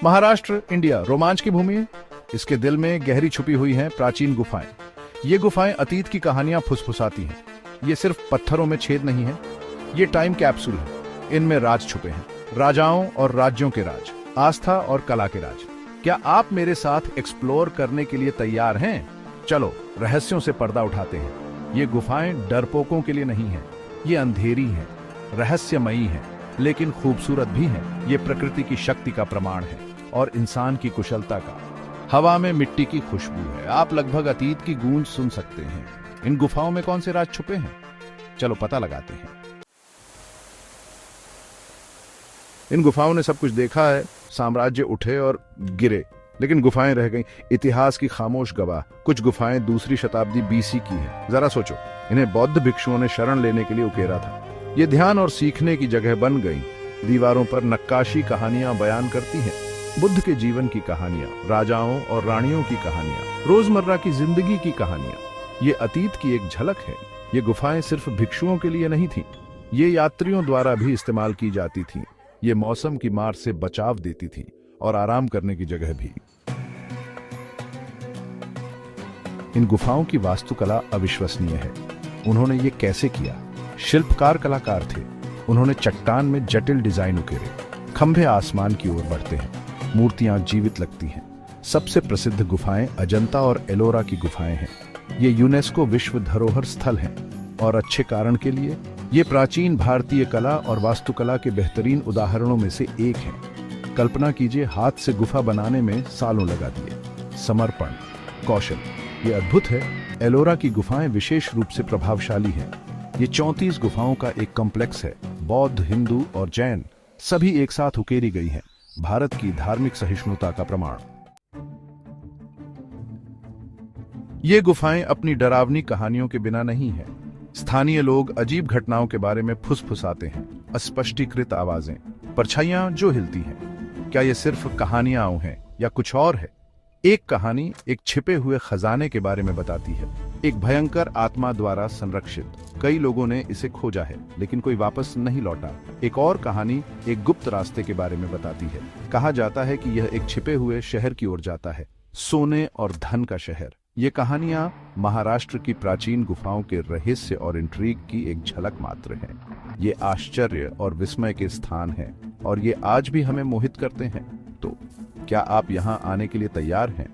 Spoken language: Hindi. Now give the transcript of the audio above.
महाराष्ट्र, इंडिया रोमांच की भूमि है। इसके दिल में गहरी छुपी हुई हैं प्राचीन गुफाएं। ये गुफाएं अतीत की कहानियां फुसफुसाती हैं। ये सिर्फ पत्थरों में छेद नहीं है, ये टाइम कैप्सूल है। इनमें राज छुपे हैं, राजाओं और राज्यों के राज, आस्था और कला के राज। क्या आप मेरे साथ एक्सप्लोर करने के लिए तैयार हैं? चलो रहस्यों से पर्दा उठाते हैं। ये गुफाएं डरपोकों के लिए नहीं है, ये अंधेरी हैं, रहस्यमयी हैं, लेकिन खूबसूरत भी हैं। ये प्रकृति की शक्ति का प्रमाण है और इंसान की कुशलता का। हवा में मिट्टी की खुशबू है, आप लगभग अतीत की गूंज सुन सकते हैं। इन गुफाओं में कौन से राज छुपे हैं? चलो पता लगाते हैं। इन गुफाओं ने सब कुछ देखा है, साम्राज्य उठे और गिरे, लेकिन गुफाएं रह गईं, इतिहास की खामोश गवाह। कुछ गुफाएं दूसरी शताब्दी बीसी की हैं। जरा सोचो, इन्हें बौद्ध भिक्षुओं ने शरण लेने के लिए उकेरा था। ये ध्यान और सीखने की जगह बन गईं। दीवारों पर नक्काशी कहानियां बयान करती हैं, बुद्ध के जीवन की कहानियां, राजाओं और रानियों की कहानियां, रोजमर्रा की जिंदगी की कहानियां। ये अतीत की एक झलक है। ये गुफाएं सिर्फ भिक्षुओं के लिए नहीं थीं, ये यात्रियों द्वारा भी इस्तेमाल की जाती थीं। ये मौसम की मार से बचाव देती थीं और आराम करने की जगह भी। इन गुफाओं की वास्तुकला अविश्वसनीय है। उन्होंने ये कैसे किया? शिल्पकार कलाकार थे। उन्होंने चट्टान में जटिल डिजाइन उकेरे, खंभे आसमान की ओर बढ़ते हैं, मूर्तियां जीवित लगती हैं। सबसे प्रसिद्ध गुफाएं अजंता और एलोरा की गुफाएं हैं। ये यूनेस्को विश्व धरोहर स्थल हैं और अच्छे कारण के लिए। ये प्राचीन भारतीय कला और वास्तुकला के बेहतरीन उदाहरणों में से एक है। कल्पना कीजिए, हाथ से गुफा बनाने में सालों लगा दिए। समर्पण, कौशल, ये अद्भुत है। एलोरा की गुफाएं विशेष रूप से प्रभावशाली हैं। ये 34 गुफाओं का एक कॉम्प्लेक्स है। बौद्ध, हिंदू और जैन सभी एक साथ उकेरी गई हैं। भारत की धार्मिक सहिष्णुता का प्रमाण। ये गुफाएं अपनी डरावनी कहानियों के बिना नहीं हैं। स्थानीय लोग अजीब घटनाओं के बारे में फुसफुसाते हैं। अस्पष्टीकृत आवाजें, परछाइयां जो हिलती हैं। क्या ये सिर्फ कहानियां हैं या कुछ और है? एक कहानी एक छिपे हुए खजाने के बारे में बताती है, एक भयंकर आत्मा द्वारा संरक्षित। कई लोगों ने इसे खोजा है, लेकिन कोई वापस नहीं लौटा। एक और कहानी एक गुप्त रास्ते के बारे में बताती है। कहा जाता है कि यह एक छिपे हुए शहर की ओर जाता है, सोने और धन का शहर। ये कहानियां महाराष्ट्र की प्राचीन गुफाओं के रहस्य और इंट्रीग की एक झलक मात्र है। ये आश्चर्य और विस्मय के स्थान हैं और ये आज भी हमें मोहित करते हैं। तो क्या आप यहाँ आने के लिए तैयार हैं?